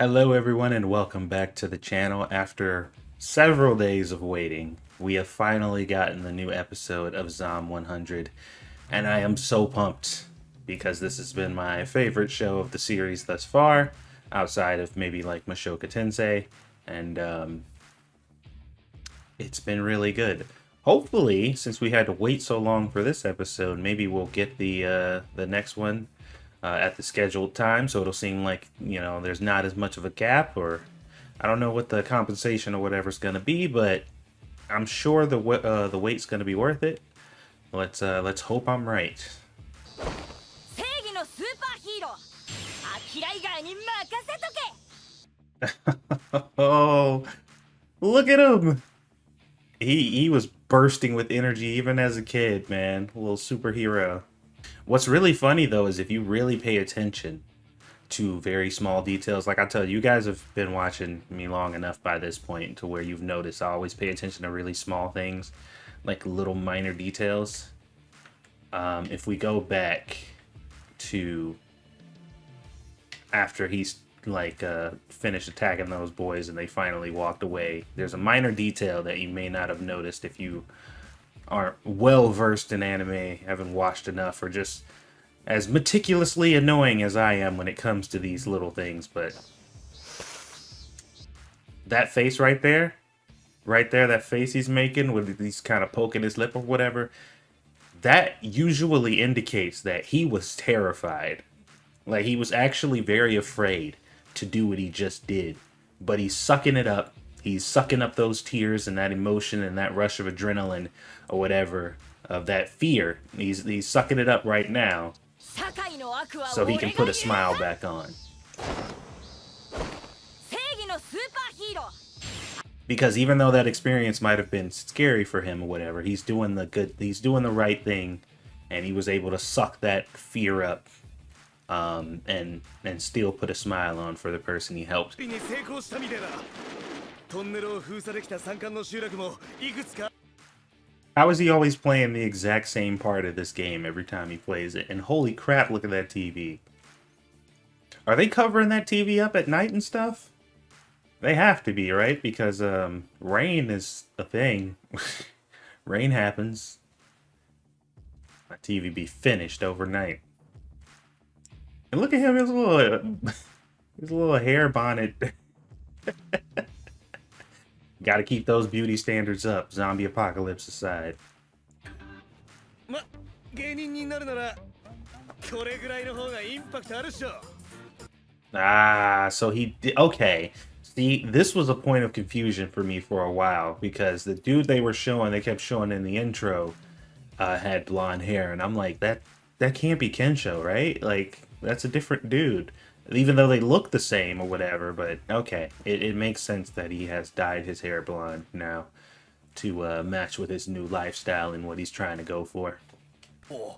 Hello everyone and welcome back to the channel. After several days of waiting, we have finally gotten the new episode of Zom 100 and I am so pumped because this has been my favorite show of the series thus far, outside of maybe like Mushoku Tensei, and it's been really good. Hopefully, since we had to wait so long for this episode, maybe we'll get the next one at the scheduled time, so it'll seem like, you know, there's not as much of a gap, or I don't know what the compensation or whatever's going to be, but I'm sure the wait's going to be worth it. Let's hope I'm right. Oh, look at him! He was bursting with energy even as a kid, man. A little superhero. What's really funny though is if you really pay attention to very small details, like I tell you, you guys have been watching me long enough by this point to where you've noticed I always pay attention to really small things, like little minor details. If we go back to after he's like finished attacking those boys and they finally walked away, there's a minor detail that you may not have noticed if you aren't well versed in anime, haven't watched enough, or just as meticulously annoying as I am when it comes to these little things. But that face right there, that face he's making with he's kind of poking his lip or whatever, that usually indicates that he was terrified. Like, he was actually very afraid to do what he just did. But he's sucking it up. He's sucking up those tears and that emotion and that rush of adrenaline or whatever, of that fear. He's sucking it up right now so he can put a smile back on. Because even though that experience might have been scary for him or whatever, he's doing the right thing, and he was able to suck that fear up, and still put a smile on for the person he helped. How is he always playing the exact same part of this game every time he plays it? And holy crap, look at that TV. Are they covering that TV up at night and stuff? They have to be, right? Because rain is a thing. Rain happens. My TV be finished overnight. And look at him, his little hair bonnet. Gotta keep those beauty standards up, zombie apocalypse aside. Ah, so he did. Okay. See, this was a point of confusion for me for a while, because the dude they kept showing in the intro, had blonde hair, and I'm like, that can't be Kensho, right? Like, that's a different dude. Even though they look the same or whatever, but okay. It makes sense that he has dyed his hair blonde now to match with his new lifestyle and what he's trying to go for. Oh,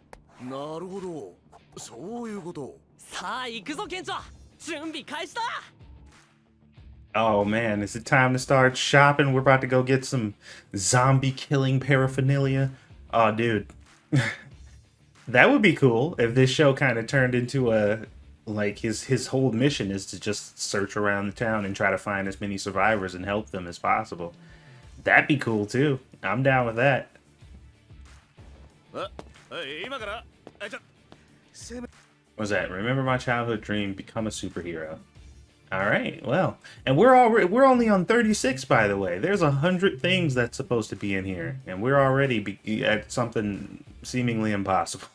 oh man, is it time to start shopping? We're about to go get some zombie killing paraphernalia. Oh, dude. That would be cool if this show kind of turned into a, like, his whole mission is to just search around the town and try to find as many survivors and help them as possible. That'd be cool too. I'm down with that. What's that? Remember my childhood dream, become a superhero. All right, well, and we're only on 36, by the way. There's 100 things that's supposed to be in here, and we're already at something seemingly impossible.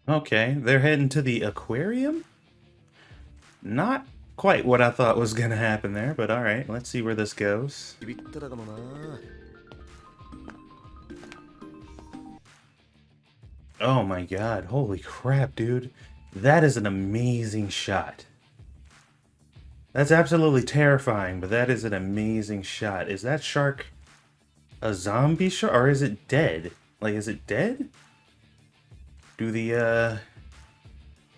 Okay, they're heading to the aquarium? Not quite what I thought was gonna happen there, but alright, let's see where this goes. Oh my god, holy crap, dude. That is an amazing shot. That's absolutely terrifying, but that is an amazing shot. Is that shark a zombie shark, or is it dead? Like, is it dead? Do the,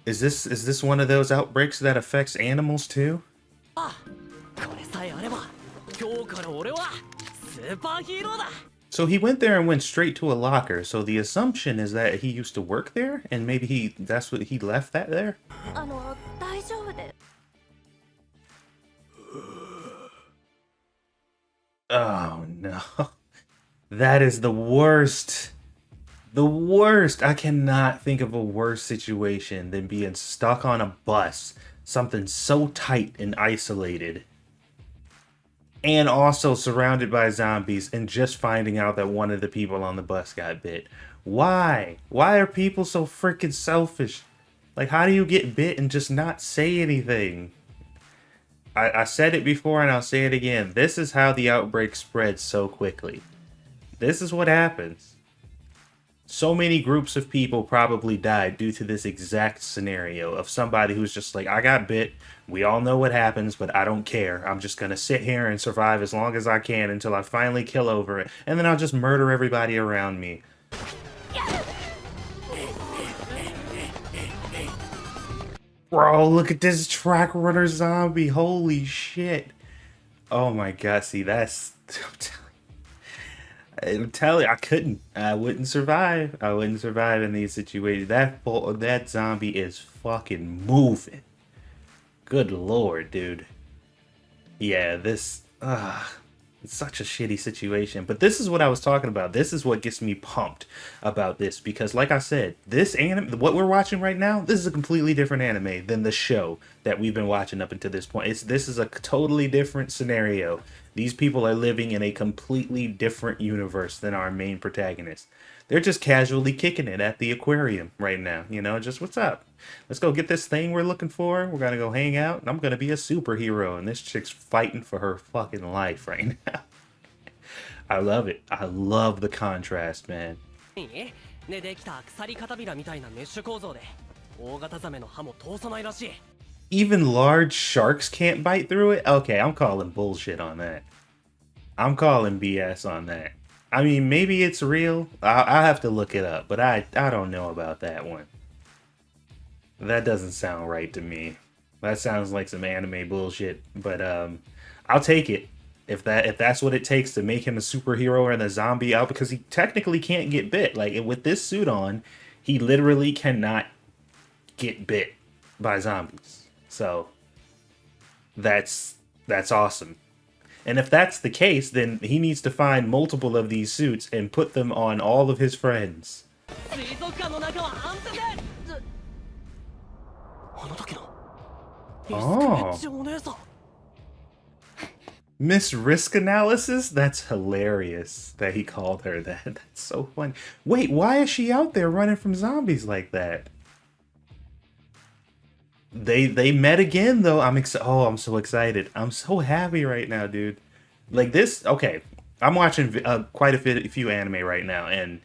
is this one of those outbreaks that affects animals too? So he went there and went straight to a locker. So the assumption is that he used to work there, and maybe that's what he left that there. 大丈夫で Oh no. That is the worst. The worst. I cannot think of a worse situation than being stuck on a bus, something so tight and isolated, and also surrounded by zombies, and just finding out that one of the people on the bus got bit. Why? Why are people so freaking selfish? Like, how do you get bit and just not say anything? I said it before and I'll say it again. This is how the outbreak spreads so quickly. This is what happens. So many groups of people probably died due to this exact scenario of somebody who's just like, I got bit. We all know what happens, but I don't care. I'm just going to sit here and survive as long as I can until I finally kill over it. And then I'll just murder everybody around me. Bro, look at this track runner zombie. Holy shit. Oh my god, see, that's... I'm telling you, I couldn't. I wouldn't survive. I wouldn't survive in these situations. That zombie is fucking moving. Good lord, dude. Yeah, this... it's such a shitty situation. But this is what I was talking about. This is what gets me pumped about this. Because like I said, this anime, what we're watching right now, this is a completely different anime than the show that we've been watching up until this point. This is a totally different scenario. These people are living in a completely different universe than our main protagonist. They're just casually kicking it at the aquarium right now. You know, just what's up? Let's go get this thing we're looking for. We're going to go hang out. And I'm going to be a superhero. And this chick's fighting for her fucking life right now. I love it. I love the contrast, man. Even large sharks can't bite through it? Okay, I'm calling bullshit on that. I'm calling BS on that. I mean, maybe it's real. I'll have to look it up, but I don't know about that one. That doesn't sound right to me. That sounds like some anime bullshit, but I'll take it. If that's what it takes to make him a superhero and a zombie out, because he technically can't get bit. Like, with this suit on, he literally cannot get bit by zombies. So that's awesome. And if that's the case, then he needs to find multiple of these suits and put them on all of his friends. Oh. Miss Risk Analysis? That's hilarious that he called her that. That's so funny. Wait, why is she out there running from zombies like that? They met again though. I'm so excited. I'm so happy right now, dude. Like this, okay. I'm watching quite a few anime right now, and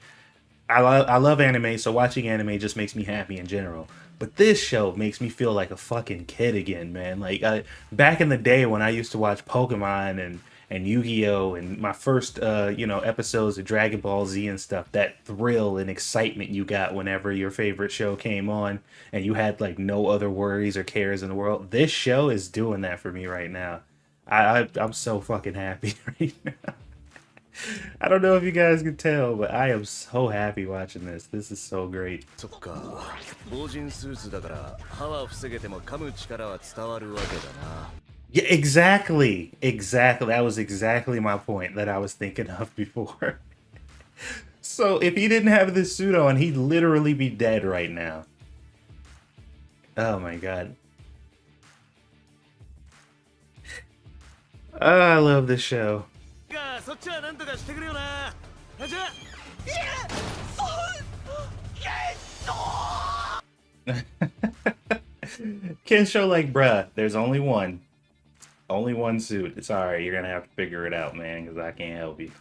I love anime, so watching anime just makes me happy in general. But this show makes me feel like a fucking kid again, man. Like back in the day when I used to watch Pokemon and Yu-Gi-Oh! And my first episodes of Dragon Ball Z and stuff, that thrill and excitement you got whenever your favorite show came on and you had like no other worries or cares in the world. This show is doing that for me right now. I'm so fucking happy right now. I don't know if you guys can tell, but I am so happy watching this. This is so great. Yeah, exactly. Exactly. That was exactly my point that I was thinking of before. So if he didn't have this suit on, he'd literally be dead right now. Oh my god. Oh, I love this show. Kensho like, bruh, there's only one. Only one suit. It's alright, you're gonna have to figure it out, man, because I can't help you.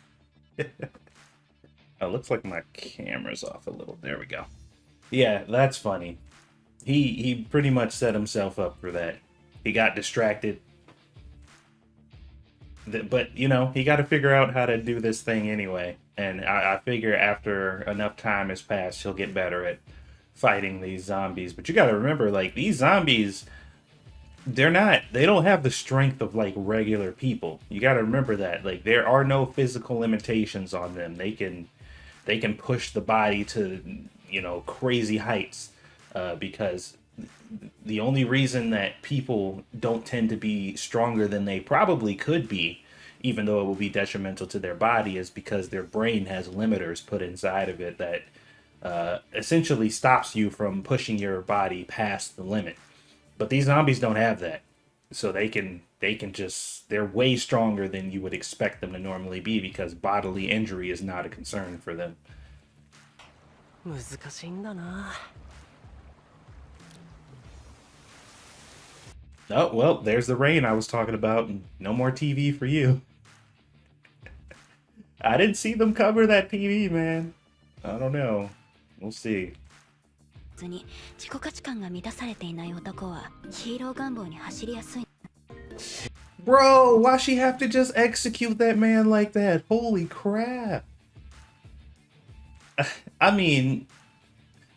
Oh, looks like my camera's off a little. There we go. Yeah, that's funny. He pretty much set himself up for that. He got distracted. But, you know, he got to figure out how to do this thing anyway. And I figure after enough time has passed, he'll get better at fighting these zombies. But you got to remember, like, these zombies, they don't have the strength of like regular people. You got to remember that. Like there are no physical limitations on them. They can push the body to, crazy heights, because the only reason that people don't tend to be stronger than they probably could be, even though it will be detrimental to their body, is because their brain has limiters put inside of it that essentially stops you from pushing your body past the limit. But these zombies don't have that, so they can just they're way stronger than you would expect them to normally be because bodily injury is not a concern for them. 難しいんだな。Oh well, there's the rain I was talking about. No more TV for you. I didn't see them cover that TV, man. I don't know. We'll see. 普通に自己価値観が満たされていない男はヒーロー願望に走りやすい。 Bro, why she have to just execute that man like that? Holy crap. I mean,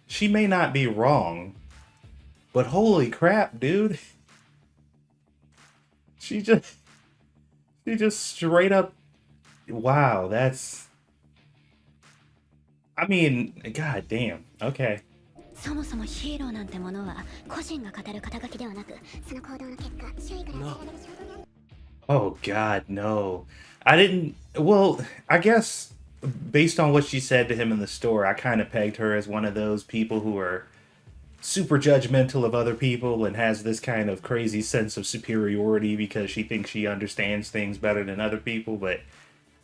she may not be wrong, but holy crap, dude. She just straight up, wow, that's, I mean, god damn. Okay. そもそもヒーローなんてものは個人が語る肩書きではなく、その行動の結果、周囲から与えられる衝動が。 Oh god, no. I didn't, well, I guess based on what she said to him in the store, I kind of pegged her as one of those people who are super judgmental of other people and has this kind of crazy sense of superiority because she thinks she understands things better than other people, but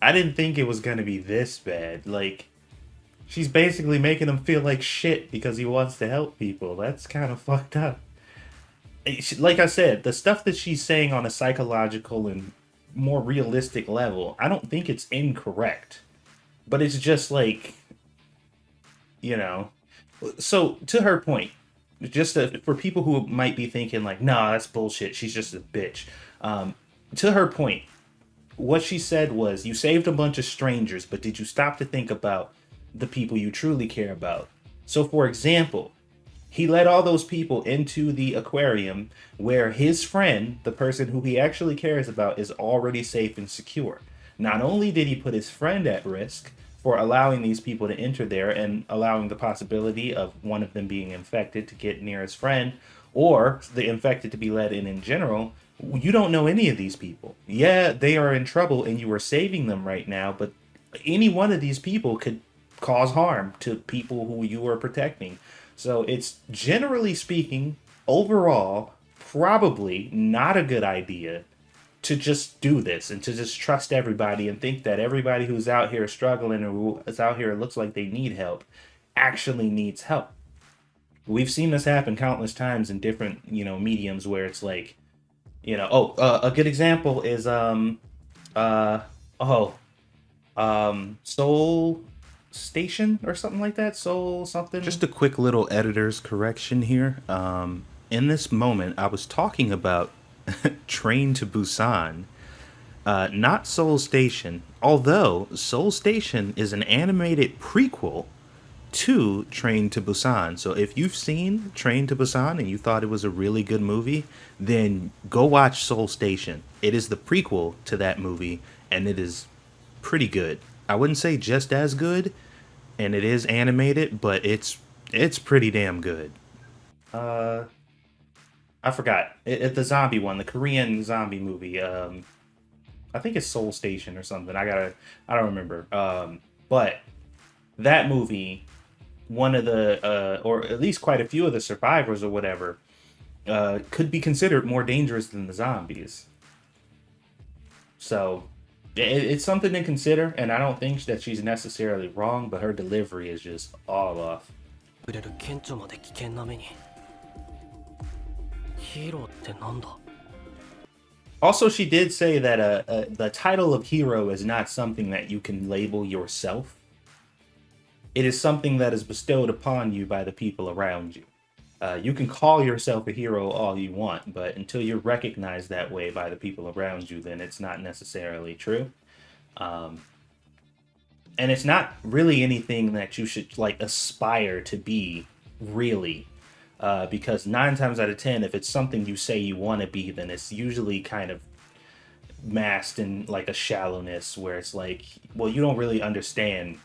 I didn't think it was going to be this bad. Like, she's basically making him feel like shit because he wants to help people. That's kind of fucked up. Like I said, the stuff that she's saying on a psychological and more realistic level, I don't think it's incorrect. But it's just like, you know. So, to her point, just for people who might be thinking, like, nah, that's bullshit, she's just a bitch. To her point, what she said was, you saved a bunch of strangers, but did you stop to think about the people you truly care about? So, for example, he let all those people into the aquarium where his friend, the person who he actually cares about, is already safe and secure. Not only did he put his friend at risk for allowing these people to enter there and allowing the possibility of one of them being infected to get near his friend, or the infected to be let in general, you don't know any of these people. Yeah, they are in trouble and you are saving them right now, but any one of these people could cause harm to people who you are protecting. So it's, generally speaking, overall, probably not a good idea to just do this and to just trust everybody and think that everybody who's out here struggling or who is out here looks like they need help actually needs help. We've seen this happen countless times in different, mediums where it's like, a good example is Soul Station or something like that. Soul something. Just a quick little editor's correction here. In this moment, I was talking about Train to Busan, not Soul Station. Although Soul Station is an animated prequel to Train to Busan. So if you've seen Train to Busan and you thought it was a really good movie, then go watch Soul Station. It is the prequel to that movie, and it is pretty good. I wouldn't say just as good, and it is animated, but it's pretty damn good. I forgot. The zombie one, the Korean zombie movie. I think it's Soul Station or something. I don't remember. But that movie, one of the, or at least quite a few of the survivors or whatever, could be considered more dangerous than the zombies. So it's something to consider, and I don't think that she's necessarily wrong, but her delivery is just all off. 触れる顕著まで危険な目に。ヒーローってなんだ? Also, she did say that the title of hero is not something that you can label yourself. It is something that is bestowed upon you by the people around you. You can call yourself a hero all you want, but until you're recognized that way by the people around you, then it's not necessarily true. And it's not really anything that you should like aspire to be, really. because 9 times out of 10, if it's something you say you want to be, then it's usually kind of masked in like a shallowness where it's like, well, you don't really understand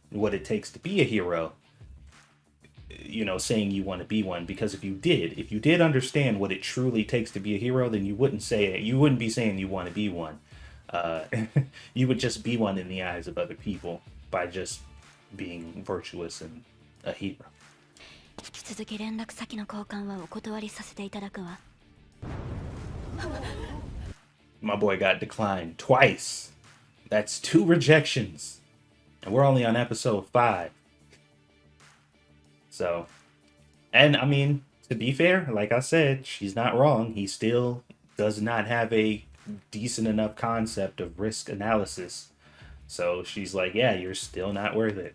what it takes to be a hero, you know, saying you want to be one. Because if you did understand what it truly takes to be a hero, then you wouldn't say it. You wouldn't be saying you want to be one. You would just be one in the eyes of other people by just being virtuous and a hero. 引き続き連絡先の交換はお断りさせていただくわ。 My boy got declined twice. That's 2 rejections. And we're only on episode 5. So, and I mean, to be fair, like I said, she's not wrong. He still does not have a decent enough concept of risk analysis. So she's like, yeah, you're still not worth it.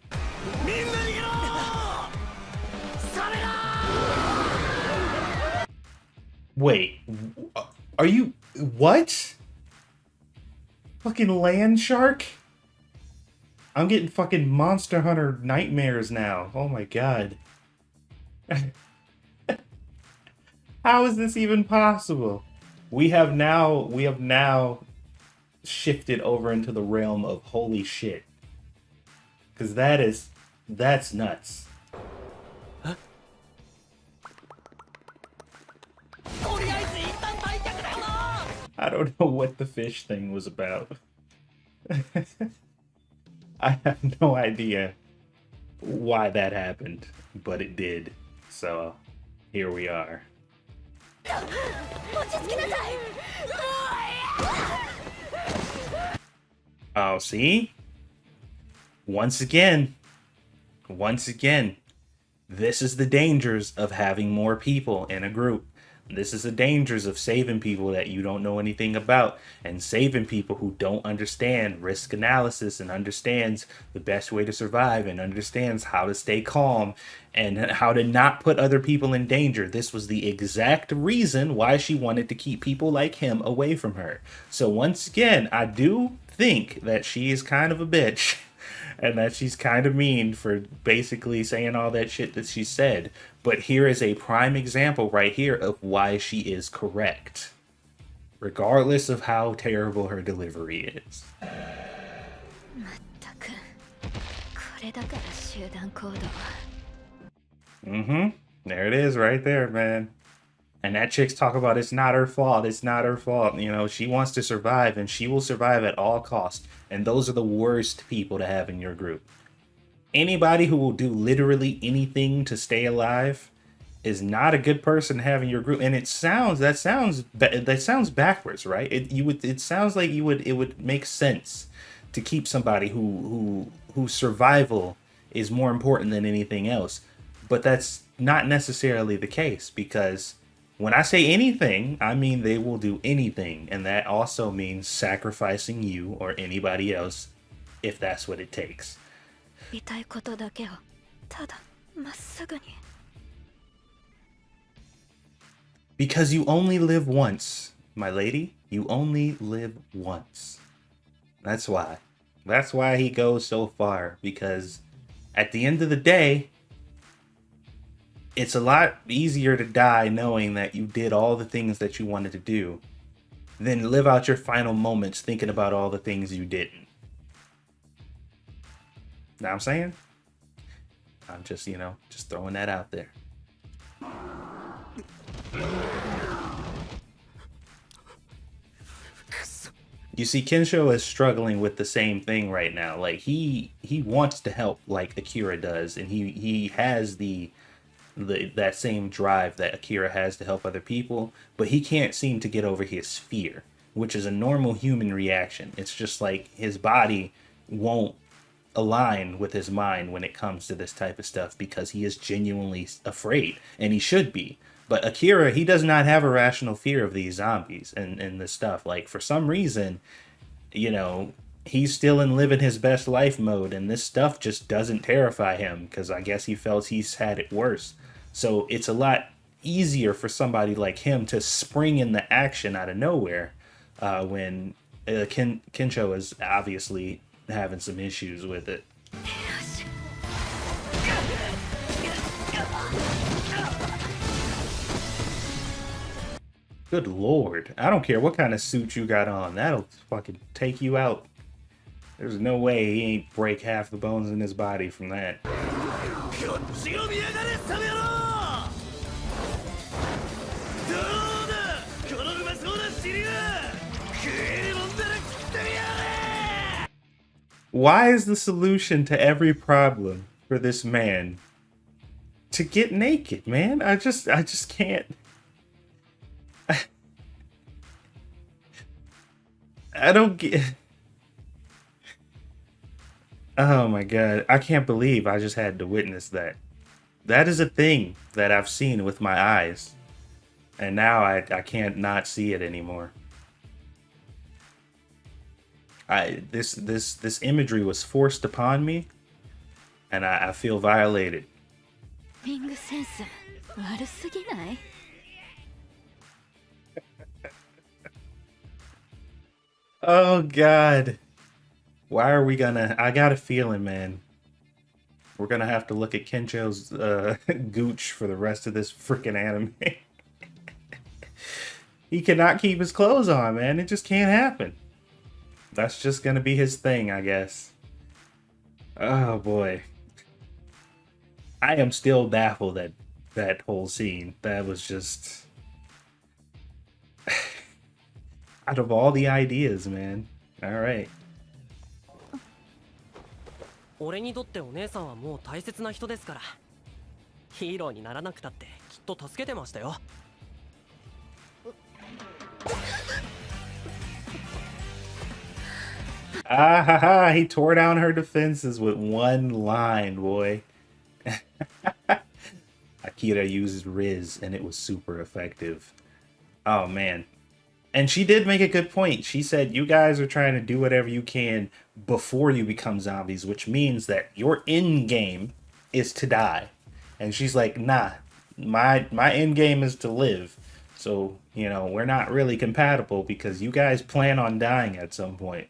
Wait, are you, what? Fucking land shark? I'm getting fucking Monster Hunter nightmares now. Oh my god. How is this even possible? We have now shifted over into the realm of holy shit. Cause that's nuts. I don't know what the fish thing was about. I have no idea why that happened, but it did. So here we are. Oh, see? Once again, this is the dangers of having more people in a group. This is the dangers of saving people that you don't know anything about, and saving people who don't understand risk analysis and understands the best way to survive and understands how to stay calm and how to not put other people in danger. This was the exact reason why she wanted to keep people like him away from her. So once again, I do think that she is kind of a bitch. And that she's kind of mean for basically saying all that shit that she said. But here is a prime example right here of why she is correct. Regardless of how terrible her delivery is. There it is right there, man. And that chick's talk about it's not her fault. It's not her fault. You know, she wants to survive and she will survive at all costs. And those are the worst people to have in your group. Anybody who will do literally anything to stay alive is not a good person to have in your group. And that sounds backwards, right? It sounds like it would make sense to keep somebody whose survival is more important than anything else. But that's not necessarily the case, because when I say anything, I mean they will do anything, and that also means sacrificing you or anybody else if that's what it takes. Because you only live once, my lady. You only live once. That's why. That's why he goes so far, because at the end of the day, it's a lot easier to die knowing that you did all the things that you wanted to do than live out your final moments thinking about all the things you didn't. Know what I'm saying? I'm just, just throwing that out there. You see, Kensho is struggling with the same thing right now. Like, he wants to help like Akira does, and he has that same drive that Akira has to help other people, but he can't seem to get over his fear, which is a normal human reaction. It's just like his body won't align with his mind when it comes to this type of stuff, because he is genuinely afraid, and he should be. But Akira, he does not have a rational fear of these zombies and this stuff. Like, for some reason, he's still in living his best life mode, and this stuff just doesn't terrify him, because I guess he felt he's had it worse. So it's a lot easier for somebody like him to spring in the action out of nowhere when Kensho is obviously having some issues with it. Good lord. I don't care what kind of suit you got on. That'll fucking take you out. There's no way he ain't break half the bones in his body from that. Why is the solution to every problem for this man to get naked, man? I just can't. I don't get. Oh my god, I can't believe I just had to witness that. That is a thing that I've seen with my eyes, and now I can't not see it anymore. This imagery was forced upon me, and I feel violated. リングセンス悪すぎない？ Oh god. Why are we gonna... I got a feeling, man. We're gonna have to look at Kencho's gooch for the rest of this freaking anime. He cannot keep his clothes on, man. It just can't happen. That's just gonna be his thing, I guess. Oh boy. I am still baffled at that whole scene. That was just... out of all the ideas, man. Alright. 俺にとってお姉さんはもう大切な人ですから。ヒーローにならなくたってきっと助けてましたよ。Ah ha ha, he tore down her defenses with one line, boy. Akira uses Riz and it was super effective. Oh man. And she did make a good point. She said, you guys are trying to do whatever you can before you become zombies, which means that your end game is to die. And she's like, nah, my end game is to live. So, you know, we're not really compatible because you guys plan on dying at some point.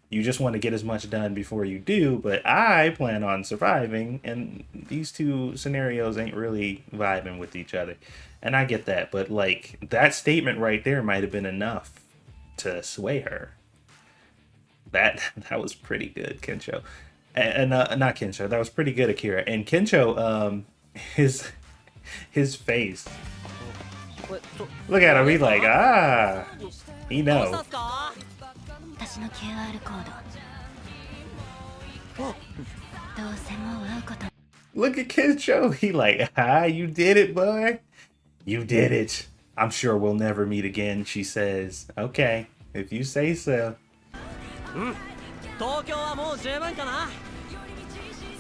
You just want to get as much done before you do, but I plan on surviving, and these two scenarios ain't really vibing with each other. And I get that, but like that statement right there might have been enough to sway her. That was pretty good, Kencho. And not Kencho, that was pretty good, Akira. And Kencho, his face. Look at him, he's like, ah, he knows. 私の QR コード。どうせもう会うこと。 Look at Kencho, he like, ah, you did it, boy. You did it. I'm sure we'll never meet again, she says. Okay, if you say so. 東京はもう十分かな。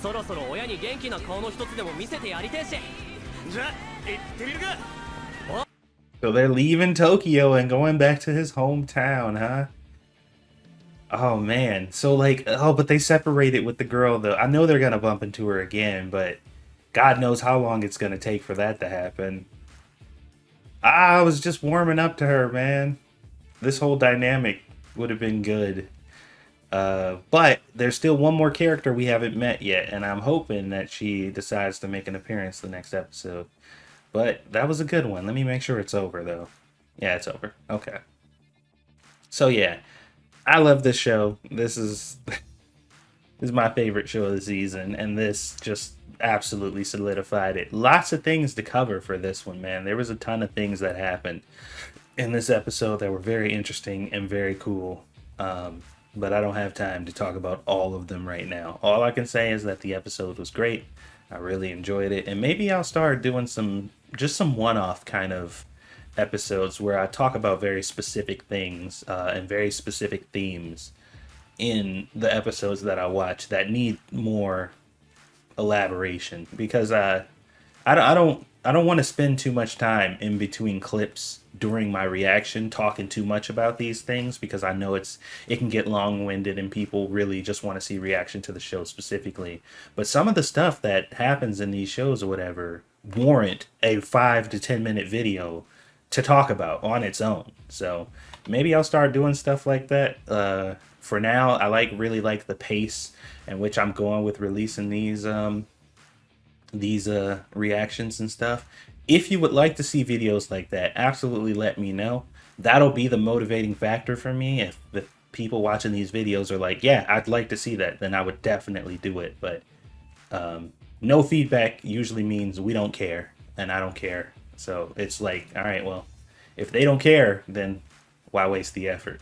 そろそろ親に元気な顔の一つでも見せてやりてえし。じゃあ行ってみるか。So they're leaving Tokyo and going back to his hometown, huh? Oh man, so like, oh, but they separated with the girl though. I know they're gonna bump into her again, but God knows how long it's gonna take for that to happen. I was just warming up to her, man. This whole dynamic would have been good. But there's still one more character we haven't met yet, and I'm hoping that she decides to make an appearance the next episode. But that was a good one. Let me make sure it's over though. Yeah, it's over. Okay. So yeah. I love this show. This is my favorite show of the season, and this just absolutely solidified it. Lots of things to cover for this one, man. There was a ton of things that happened in this episode that were very interesting and very cool. But I don't have time to talk about all of them right now. All I can say is that the episode was great. I really enjoyed it, and maybe I'll start doing some one-off kind of episodes where I talk about very specific things and very specific themes in the episodes that I watch that need more elaboration, because I don't want to spend too much time in between clips during my reaction talking too much about these things, because I know it can get long-winded and people really just want to see reaction to the show specifically. But some of the stuff that happens in these shows or whatever warrant a 5 to 10 minute video to talk about on its own. So maybe I'll start doing stuff like that. For now, I really like the pace in which I'm going with releasing these reactions and stuff. if you would like to see videos like that, absolutely let me know. That'll be the motivating factor for me. If the people watching these videos are like, yeah, I'd like to see that, then I would definitely do it. But no feedback usually means we don't care, and I don't care. So it's like, all right, well, if they don't care, then why waste the effort?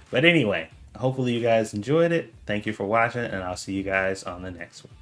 But anyway, hopefully you guys enjoyed it. Thank you for watching, and I'll see you guys on the next one.